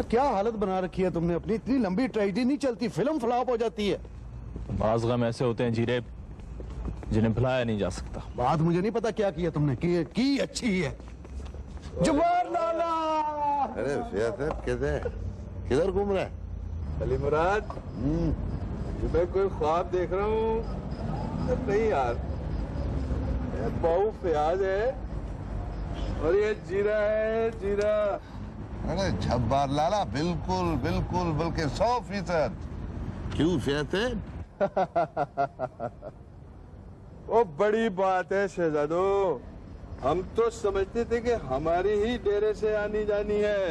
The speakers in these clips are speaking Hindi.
यार क्या हालत बना रखी है तुमने अपनी, इतनी लंबी ट्रेजेडी नहीं चलती, फिल्म फ्लॉप हो जाती है। बाज़ गम ऐसे होते हैं जीरे जिन्हें भुलाया नहीं जा सकता। बात मुझे नहीं पता क्या किया तुमने, की अच्छी है। जवाहर लाला। अरे फैयाज साहब कैसे, किधर घूम रहा है? अली मुराद, मैं कोई ख्वाब देख रहा हूँ? नहीं यार, बहू फयाज है और ये जीरा है, जीरा। अरे जब्बार लाला, बिल्कुल बिल्कुल, बल्कि 100%। क्यों फैयाज साहब? वो बड़ी बात है शहजादो, हम तो समझते थे कि हमारी ही डेरे से आनी जानी है।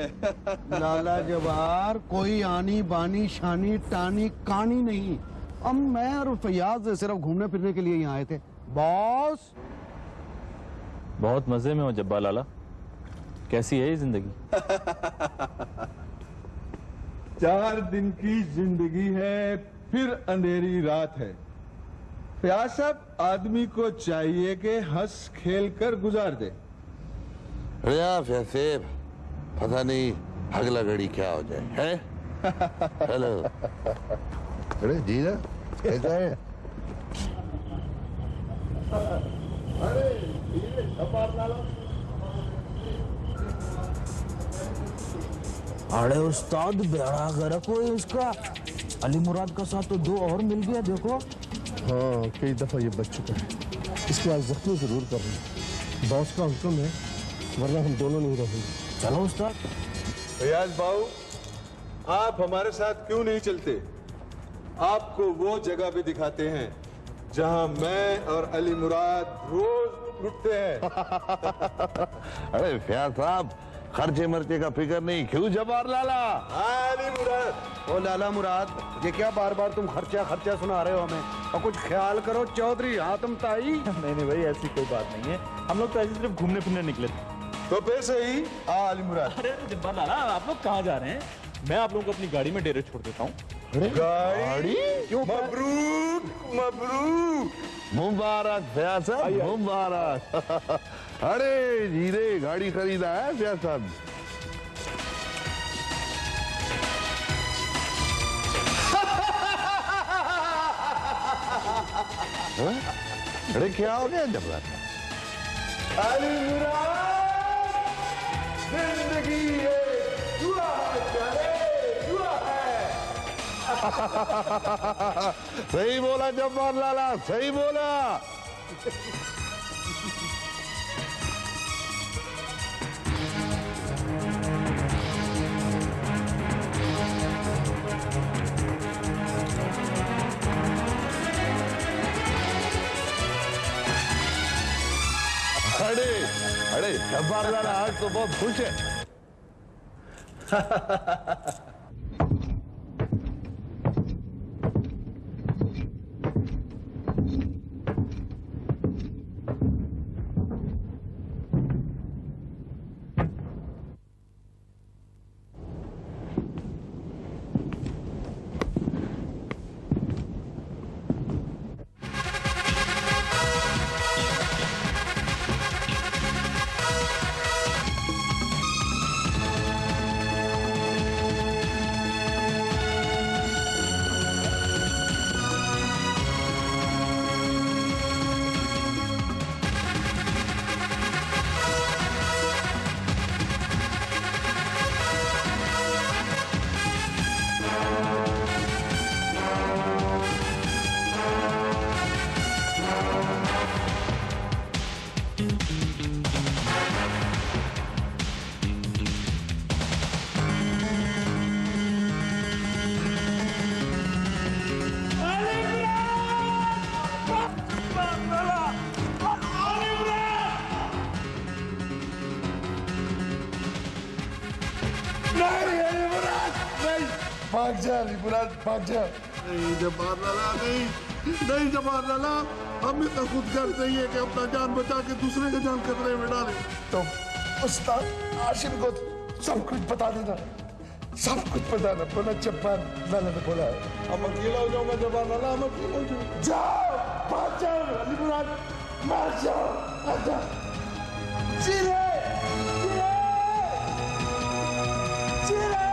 लाला जवाहर, कोई आनी बानी शानी टानी कहानी नहीं। हम मैं और फयाज सिर्फ घूमने फिरने के लिए यहाँ आए थे बॉस। बहुत मजे में हो जब्बार लाला, कैसी है ये जिंदगी? 4 दिन की जिंदगी है, फिर अंधेरी रात है। फयाज साहब, आदमी को चाहिए कि हंस खेल कर गुजार दे। अरे यार फैयाज साहब, पता नहीं अगला घड़ी क्या हो जाए है। हेलो। अरे जीरा कैसा है? अरे उस्ताद बेड़ा गर्क हो इसका। अली मुराद का साथ तो 2 और मिल गया देखो। हाँ, कई दफा ये बच चुका है। इसके बाद जख्मी जरूर कर रहे। बॉस का हुक्म है, वरना हम दोनों नहीं रहेंगे। चलो उस्ताद। फयाज बाबू, आप हमारे साथ क्यों नहीं चलते? आपको वो जगह भी दिखाते हैं जहां मैं और अली मुराद रोज लुटते हैं। अरे फैयाज साहब, खर्चे मर्चे का फिक्र नहीं, क्यों जब्बार लाला? अली मुराद। ओ लाला मुराद, ये क्या बार बार तुम खर्चा खर्चा सुना रहे हो हमें? और कुछ ख्याल करो चौधरी हातम ताई। नहीं भाई, ऐसी कोई बात नहीं है, हम लोग तो ऐसे सिर्फ घूमने फिरने निकले थे। तो फिर सही। अली मुराद। अरे जब्बार लाला, आप लोग कहाँ जा रहे हैं? मैं आप लोगों को अपनी गाड़ी में डेरे छोड़ देता हूँ। गाड़ी? Mabrook Mabrook. मुबारक फैयाज साहब, मुबारक। अरे जीरे, गाड़ी खरीदा है फैयाज साहब? अरे क्या हो गया जब्बार? अली मुराद, जिंदगी एक जुआ है, चले जुआ है। सही बोला जब्बार लाला, सही बोला। अरे अरे जब्बार लाला आज तो बहुत खुश है। भाग जा अली मुराद, भाग जा। नहीं जब्बार लाला, नहीं नहीं जब्बार लाला, हमें तो खुद घर चाहिए कि अपना जान बचा के दूसरे का जान खतरे में डाले। तो उस्ताद आशिम को सब कुछ बता देना, सब कुछ बताना। बोला जब्बार लाला ने बोला हम अकेला हो जाऊंगा, जब्बार लाला हम अकेला हो जाऊंगा। जाओ, भाग जाओ अली मुराद, मार जाओ, भाग जाओ। जीरे जीरे जीरे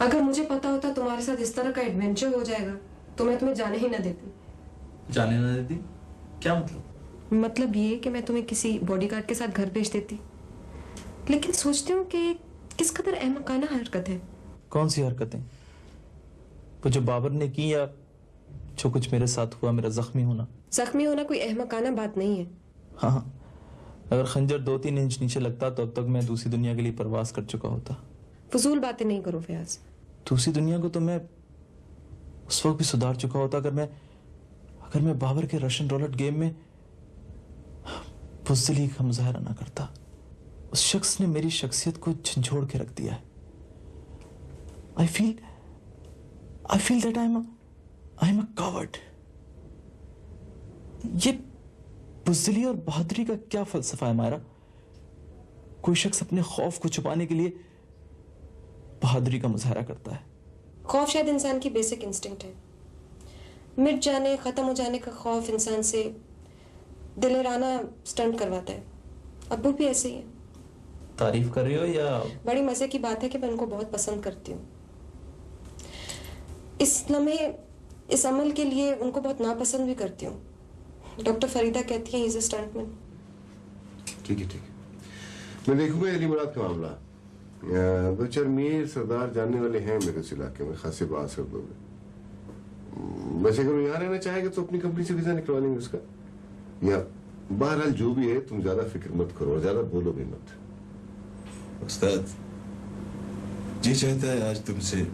अगर मुझे पता होता तुम्हारे साथ इस तरह का एडवेंचर हो जाएगा तो मैं तुम्हें जाने ही ना देती। जाने ना देती? क्या मतलब? मतलब ये कि मैं तुम्हें किसी बॉडीगार्ड के साथ घर भेज देती। लेकिन सोचती हूँ कि किस कदर अहमकाना हरकत है। कौन सी हरकतें? वो जो बाबर ने की या जो कुछ मेरे साथ हुआ, मेरा जख्मी होना? जख्मी होना कोई अहमकाना बात नहीं है। हाँ, अगर खंजर 2-3 इंच नीचे लगता तो अब तक मैं दूसरी दुनिया के लिए परवास कर चुका होता। फजूल बातें नहीं करो फयाज। दूसरी दुनिया को तो मैं उस वक्त भी सुधार चुका होता अगर मैं बाबर के रशियन रोलेट गेम में बुज़दिली का मुजाहरा ना करता। उस शख्स ने मेरी शख्सियत को झंझोड़ के रख दिया है। I feel that I'm a coward. ये बुज़दिली और बहादुरी का क्या फलसफा है मायरा? कोई शख्स अपने खौफ को छुपाने के लिए बहादुरी का मुजाहरा करता है। खौफ शायद इंसान की बेसिक इंस्टिंक्ट है। मिट जाने, खत्म हो जाने का खौफ इंसान से दिलेराना स्टंट करवाता है। अब्बू भी ऐसे ही है। तारीफ कर रही हो या? बड़ी मजे की बात है कि मैं उनको बहुत पसंद करती हूँ। इस लम्हे, इस अमल के लिए उनको बहुत नापसंद भी करती हूँ। डॉक्टर फरीदा कहती है, ही इज अ स्टंटमैन। ठीक है। मैं देखूंगा अली मुराद का मामला। दो चार मीर सरदार जानने वाले हैं मेरे इस इलाके में, खासे बात सर्दों में। वैसे अगर वो यहाँ रहना चाहेगा तो अपनी कंपनी से वीजा निकलवा लेंगे उसका। या बहरहाल जो भी है, तुम ज्यादा फिक्र मत करो और ज्यादा बोलो भी मत। उस्ताद, जी चाहता है आज तुमसे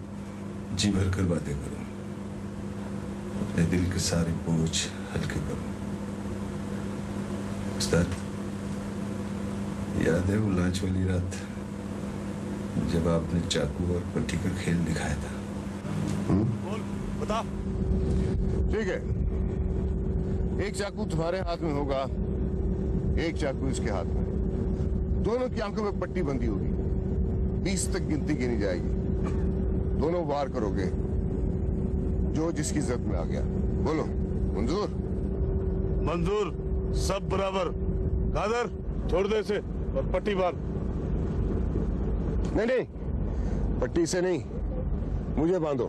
जी भर कर बातें करूं, अपने दिल के सारे बोझ हल्के करूं। उस्ताद, याद है वो लांच वाली रात जब आपने चाकू और पट्टी का खेल दिखाया था? बता। ठीक है, एक चाकू तुम्हारे हाथ में होगा, एक चाकू इसके हाथ में। दोनों की आंखों में पट्टी बंधी होगी। 20 तक गिनती गिनी जाएगी। दोनों वार करोगे, जो जिसकी जद में आ गया। बोलो, मंजूर? मंजूर, सब बराबर। कादर, छोड़ दे इसे और पट्टी बांध। नहीं, पट्टी से नहीं, मुझे बांधो।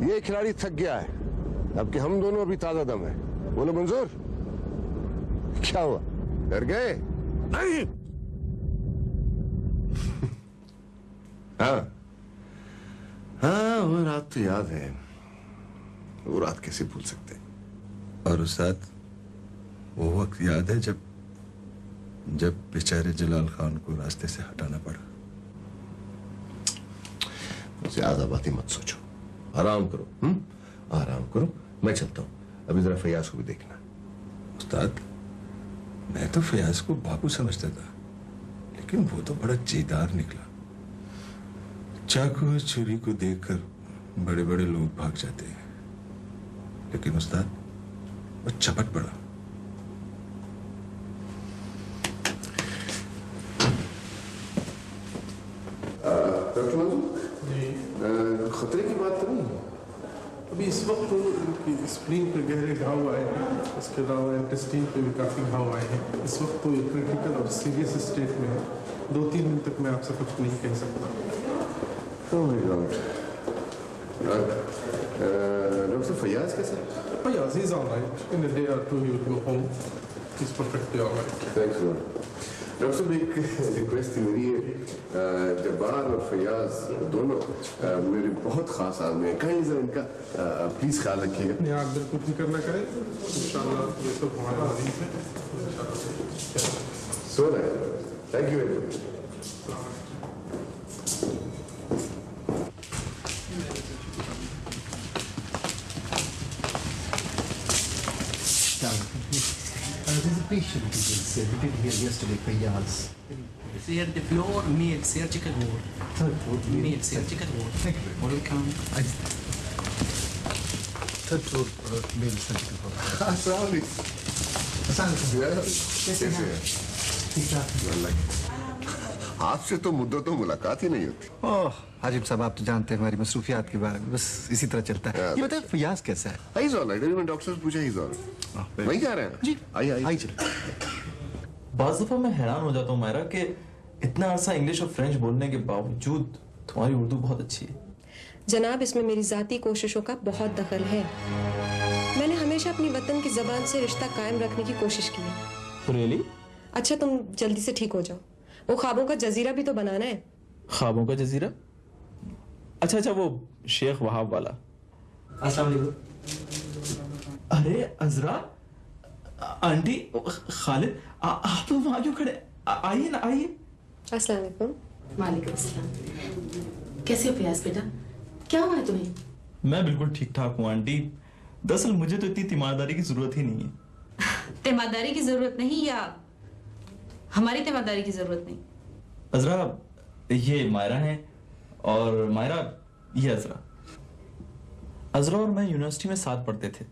ये खिलाड़ी थक गया है, अब कि हम दोनों अभी ताजा दम है। बोलो मंजूर? क्या हुआ, डर गए? नहीं। हाँ, वो रात तो याद है। वो रात कैसे भूल सकते? और उस्ताद, वो वक्त याद है जब बेचारे जलाल खान को रास्ते से हटाना पड़ा? ज्यादा बातें मत सोचो, आराम करो। आराम करो, मैं चलता हूँ। अभी जरा फयाज को भी देखना। उस्ताद, मैं तो फयाज को बाबू समझता था, लेकिन वो तो बड़ा जेदार निकला। चाकू और छुरी को देखकर बड़े बड़े लोग भाग जाते हैं, लेकिन उस्ताद वो चपट पड़ा। डॉक्टर मंजूर, खतरे की बात तो नहीं? अभी इस वक्त तो इनकी स्प्लीन पे गहरे घाव आए हैं, इसके अलावा इंटेस्टाइन पे भी काफ़ी घाव आए हैं। इस वक्त तो ये क्रिटिकल और सीरियस स्टेट में है। 2-3 दिन तक मैं आपसे कुछ नहीं कह सकता। Oh my God. Doctor Fayaz कैसा? Fayaz is alright. In a day or 2 he will go home. He is perfectly alright. Thanks lord. Doctor साहब, एक रिक्वेस्ट थी मेरी। जब्बार और फयाज दोनों मेरे बहुत खास आदमी हैं। कहीं जरा इनका प्लीज ख्याल रखिएगा। नहीं, आप बिल्कुल फिक्र ना करें, इंशाल्लाह ये सब हमारे मरीज है। सो रहा है। Thank you very much. There's a patient who was admitted here yesterday, Fayaz. Clear the floor, male surgical ward. Third floor. Male surgical ward. Thank you very much. Welcome. Third floor, male surgical ward. अस्सलाम कैसे हैं? ठीक ठाक। आपसे तो मुद्दतों मुलाकात ही नहीं होती। ओह हाजिब साहब, आप तो जानते हैं हमारी मसरूफियात के बारे में, बस इसी तरह चलता है। ये बताए फयाज कैसा है? He's all right. अभी मैं डॉक्टर से पूछा, he's all right। वहीं जा रहे हैं? जी आइए चलो। बाज़ दफ़ा मैं हैरान हो जाता हूँ मायरा कि इतना अरसा इंग्लिश और फ्रेंच बोलने के बावजूद तुम्हारी उर्दू बहुत अच्छी है। जनाब, इसमें मेरी जाती कोशिशों का बहुत दखल है। मैंने हमेशा अपनी वतन की जबान से रिश्ता कायम रखने की कोशिश की है। रियली? अच्छा, तुम जल्दी से ठीक हो जाओ। वो ख्वाबों का जजीरा भी तो बनाना है। ख्वाबों का जजीरा? अच्छा अच्छा, वो शेख वहाब वाला। अस्सलाम वालेकुम। अरे अजरा, आंटी, खालिद, आप लोग वहां क्यों खड़े? आइए ना, आइए। अस्सलाम वालेकुम। वालेकुम सलाम। कैसे हो फयाज बेटा? क्या हुआ है तुम्हें? मैं बिल्कुल ठीक ठाक हूँ आंटी। दरअसल मुझे तो इतनी तीमारदारी की जरूरत ही नहीं है। तीमारदारी की जरूरत नहीं, या हमारी तीमारदारी की जरूरत नहीं? अजरा, ये मायरा है, और मायरा ये अजरा। अजरा और मैं यूनिवर्सिटी में साथ पढ़ते थे।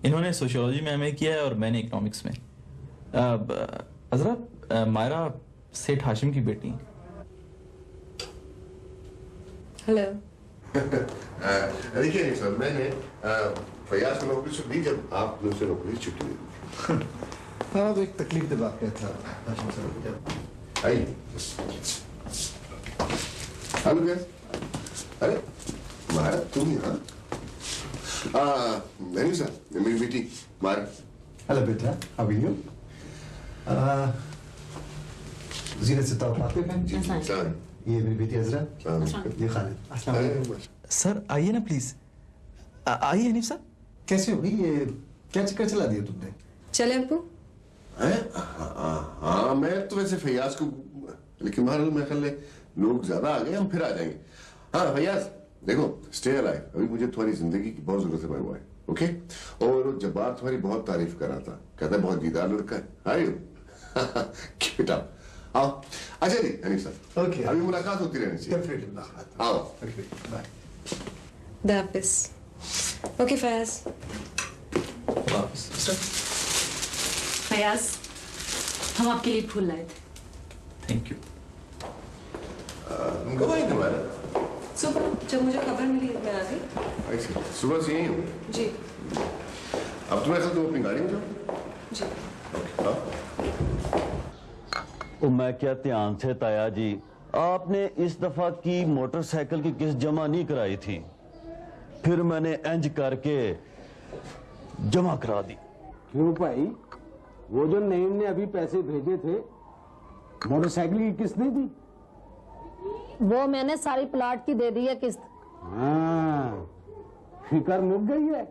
इन्होंने सोशियोलॉजी में एमए किया है और मैंने इकोनॉमिक्स में। अजरा, मायरा सेठ हाशिम की बेटी है। हेलो। देखिए सर, मैंने फयाज को नौकरी छुट्टी दी जब आप मुझसे नौकरी छुट्टी दी। हाँ, तो एक तकलीफ दे वाक़या था। आइए। Hello guys. अरे मारा तुम यहाँ? नहीं सर, मेरी बेटी मारा। हेलो बेटा, हाउ आर यू? जीनत से वाकिफ हैं? जी सर। ये मेरी बेटी अजरा, ये खालिद। सर आइए ना प्लीज। आइए हनीफ साहब। कैसे हो गई? ये क्या चक्कर चला दिया तुमने? चले अब्बू? हाँ, मैं तो वैसे फयाज को, लेकिन बहरहाल मेरे ख्याल में लोग ज्यादा आ गए, हम फिर आ जाएंगे। हाँ फयाज, देखो स्टे अलाइव, अभी मुझे तुम्हारी जिंदगी की बहुत जरूरत है भाई बॉय, ओके? और जब्बार तुम्हारी बहुत तारीफ कर रहा था, कहता है बहुत दीदार लड़का है। आयु कीप इट अप। आओ। अच्छा जी हनीफ साहब, ओके, अभी मुलाकात होती रहनी चाहिए। डेफिनेटली मुलाकात। आओ। बाय। दापिस। ओके फयाज। फयाज, हम आपके लिए फूल लाए थे। Thank you. कब आई तुम्हारा? सुबह जब मुझे खबर मिली मैं आ गई। सुबह से यही हूँ जी। अब तुम्हें तुम अपनी गाड़ी में जाओ। जी। ओ मैं क्या ध्यान से ताया जी, आपने इस दफा की मोटरसाइकिल की किस्त जमा नहीं कराई थी, फिर मैंने इंज करके जमा करा दी। क्यों भाई? वो जो नईम ने अभी पैसे भेजे थे, मोटरसाइकिल की किस्त नहीं दी? वो मैंने सारी प्लाट की दे दी है किस्त। हाँ, फिकर मुक गई है।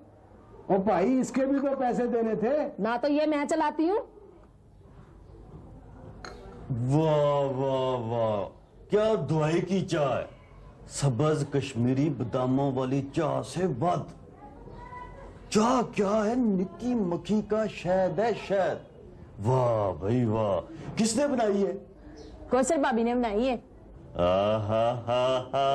और भाई इसके भी तो पैसे देने थे ना, तो ये मैं चलाती हूँ। वाह वाह वाह, क्या दुआई की चाय, सब्ज कश्मीरी बादामों वाली चाय से बद। चाय क्या है? निक्की मक्खी का शहद है, शहद। वाह भाई वाह, किसने बनाई है? कौसर भाभी ने बनाई है। आहा हा हा।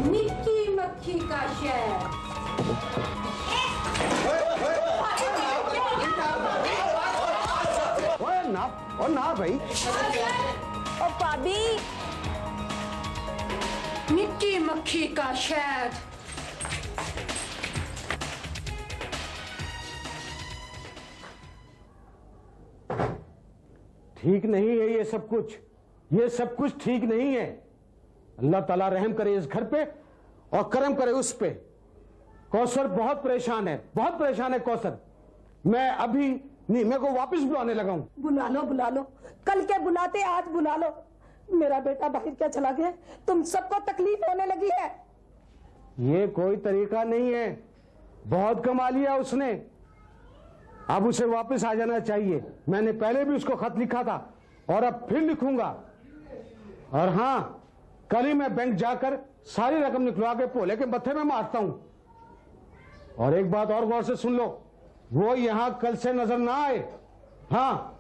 निक्की मक्खी का शहद। और ना भाई। ओ भाभी, निक्की मक्खी का शहद। ठीक नहीं है ये सब कुछ, ये सब कुछ ठीक नहीं है। अल्लाह ताला रहम करे इस घर पे और करम करे उस पे। कौसर बहुत परेशान है, बहुत परेशान है कौसर। मैं अभी नहीं, मेरे को वापस बुलाने लगा हूं। बुला लो बुला लो, कल के बुलाते आज बुला लो। मेरा बेटा बाहर क्या चला गया, तुम सबको तकलीफ होने लगी है। ये कोई तरीका नहीं है, बहुत कमा लिया उसने, अब उसे वापस आ जाना चाहिए। मैंने पहले भी उसको खत लिखा था और अब फिर लिखूंगा। और हां, कल ही मैं बैंक जाकर सारी रकम निकलवा के भोले के मत्थे में मारता हूं। और एक बात और गौर से सुन लो, वो यहां कल से नजर ना आए। हाँ,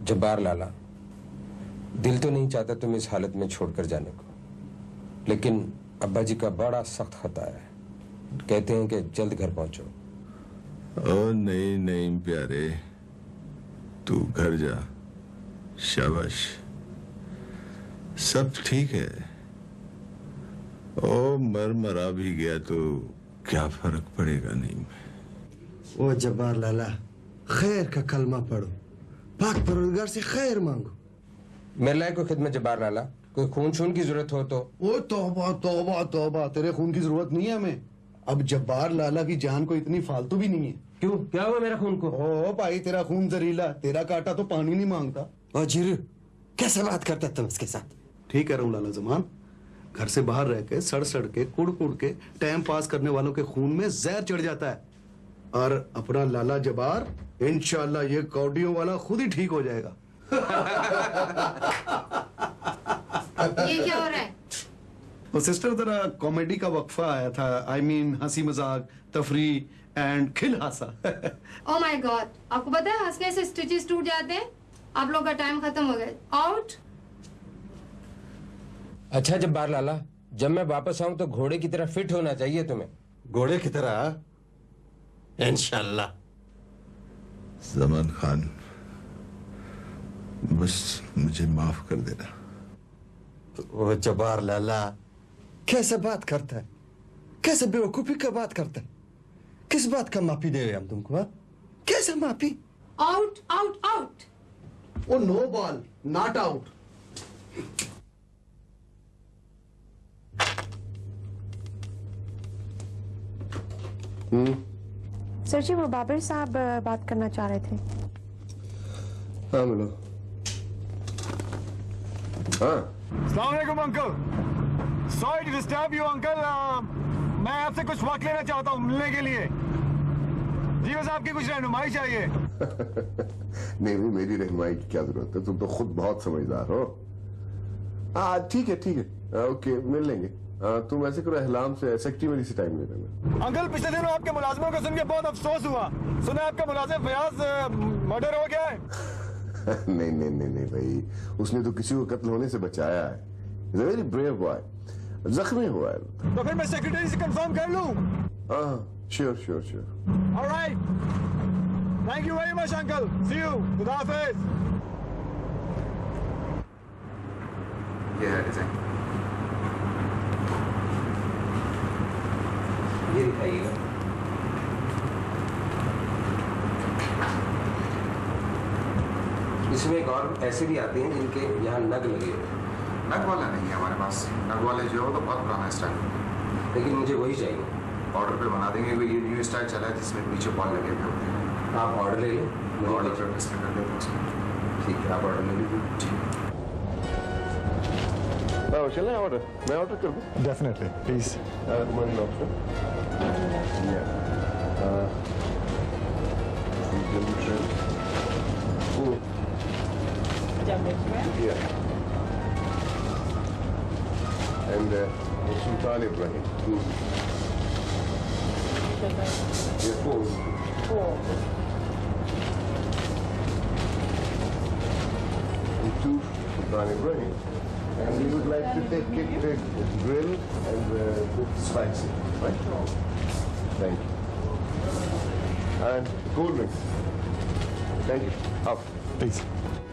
जब्बार लाला, दिल तो नहीं चाहता तुम इस हालत में छोड़कर जाने को, लेकिन अब्बा जी का बड़ा सख्त खता है। कहते हैं कि जल्द घर पहुंचो। ओ नहीं नहीं प्यारे, तू घर जा, शाबाश, सब ठीक है। ओ मर मरा भी गया तो क्या फर्क पड़ेगा? नहीं ओ जब्बार लाला, खैर का कलमा पढ़ो, पाक परवरदिगार से खैर मांगो। मेरे लायक को खिदमत जब्बार लाला, कोई खून शून की जरूरत हो तो। ओ तौबा तौबा तौबा, तेरे खून की जरूरत नहीं है हमें। अब जब्बार लाला की जान को इतनी फालतू भी नहीं है। क्यों, क्या हुआ मेरा खून को? ओ भाई, तेरा खून जहरीला, तेरा काटा तो पानी नहीं मांगता। और जीरू, कैसे बात करता तुम इसके साथ? ठीक कह रहा हूँ लाला जमान, घर से बाहर रह के सड़ सड़ के कुड़ कुड़ के टाइम पास करने वालों के खून में जहर चढ़ जाता है। और अपना लाला जबार इंशाल्लाह ये कौडियों वाला खुद ही ठीक हो जाएगा। ये क्या हो रहा है? वो सिस्टर, जरा कॉमेडी का वक्फा आया था। आई मीन हंसी मजाक, तफरी एंड खिल हासा। ओह माय गॉड, आपको पता है हंसने से स्टिचेस टूट जाते हैं। आप लोग का टाइम खत्म हो गया, आउट। अच्छा जब्बार लाला, जब मैं वापस आऊं तो घोड़े की तरह फिट होना चाहिए तुम्हें। घोड़े की तरह? इंशाल्लाह। जमान खान, बस मुझे माफ कर देना। ओ जब्बार लाला, कैसे बात करता है, कैसे बेवकूफी का बात करता है। किस बात का माफी दे रहे हम तुमको? हा? कैसे माफी? Out out out. Oh no ball, not out. Sir जी, वो बाबर साहब बात करना चाह रहे थे। हाँ मिलो। हाँ। अस्सलाम वालेकुम uncle. Sorry to disturb you uncle, मैं आपसे कुछ वक्त लेना चाहता हूँ मिलने के लिए। जी बस आपकी कुछ रहनुमाई चाहिए। नहीं नहीं, मेरी रहनुमाई की क्या जरूरत है, तुम तो खुद बहुत समझदार हो। हाँ ठीक है, ओके मिल लेंगे। तुम ऐसे करो, अहलाम से सेक्रेटरी से टाइम ले लेना। अंकल, पिछले दिनों आपके मुलाजिमों को सुन के बहुत अफसोस हुआ। सुना आपका मुलाजिम फयाज मर्डर हो गया है। नहीं नहीं नहीं नहीं भाई, उसने तो किसी को कत्ल होने से बचाया है। Very brave boy. जख्मी हुआ है तो फिर मैं सेक्रेटरी से कंफर्म कर लूं? हाँ sure sure sure. Alright, thank you very much uncle, see you, खुदा हाफिज। ये है डिजाइन, ये दिखाइएगा। इसमें एक और ऐसे भी आते हैं जिनके यहाँ नग लगे होते हैं। नग वाला नहीं है हमारे पास। नग वाले जो हो तो बहुत पुराना स्टाइल, लेकिन मुझे वही चाहिए। ऑर्डर पे बना देंगे। ये न्यू स्टाइल चला है जिसमें पीछे बॉल लगे हुए होते हैं। आप ऑर्डर ले लें, ऑर्डर पे डिस्प्ले कर देते हैं। ठीक है, आप ऑर्डर ले लीजिए। चलें ऑर्डर, मैं ऑर्डर कर दूँ? Definitely, please. And Sultan Ibrahim. Yeah, four. And two Sultan Ibrahim. And we would like to take it grill and with spicy, right? Thank you. And cool drinks. Thank you. Up. Please.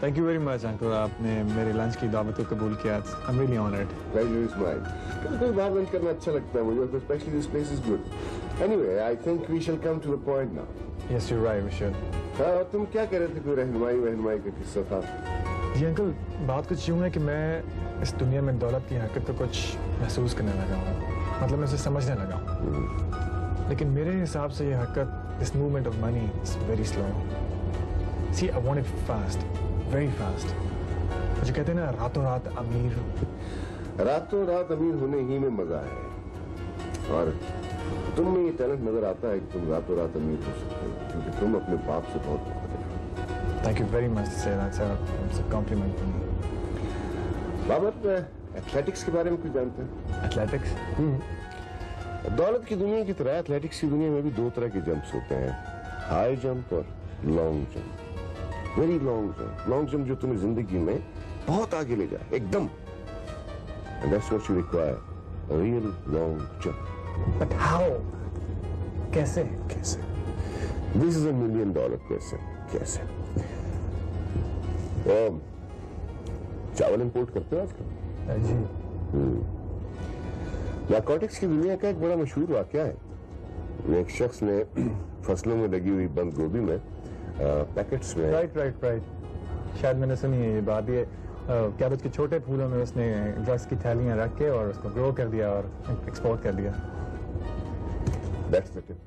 Thank you very much uncle, आपने मेरे लंच की दावत को कबूल किया। I am really honoured. Pleasure is mine. कभी बाहर लंच करना अच्छा लगता है मुझे, especially this place is good. Anyway, I think we shall come to the point now. Yes, you're right, we should. हाँ, तुम क्या कह रहे थे, कोई रहनुमाई का किस्सा था? जी अंकल, बात कुछ यूँ है कि मैं इस दुनिया में दौलत की हरकत को कुछ महसूस करने लगा हूँ, मतलब मैं उसे समझने लगा हूँ। लेकिन मेरे हिसाब से ये हरकत, this movement of money is very slow. See, I want it fast, very fast. मुझे कहते हैं ना, रातों रात अमीर। रातों रात अमीर होने ही में मजा है, और तुम में ये टैलेंट नजर आता है कि तुम रातों रात अमीर हो सकते हो, क्योंकि तुम अपने बाप से बहुत मुख्तलिफ। Thank you very much to say that, sir. It's a compliment for me. Babar, athletics के बारे में कुछ जानते हैं? एथलेटिक्स? दौलत की दुनिया की तरह एथलेटिक्स की दुनिया में भी दो तरह के जंप्स होते हैं, हाई जंप और long jump. Very long jump, long jump जो तुम्हें जिंदगी में बहुत आगे ले जाए, एकदम। And that's what you require, a real long jump. But how? कैसे? कैसे? This is $1 million question. कैसे? चावल इंपोर्ट करते हो आजकल? जी। नारकोटिक्स की दुनिया का एक बड़ा मशहूर वाकया है। एक शख्स ने फसलों में लगी हुई बंद गोभी में पैकेट्स में। राइट राइट राइट, शायद मैंने सुनी है ये बात। ये कैबेज के छोटे फूलों में उसने ड्रग्स की थैलियां रख के और उसको ग्रो कर दिया और एक्सपोर्ट कर दिया। That's the tip.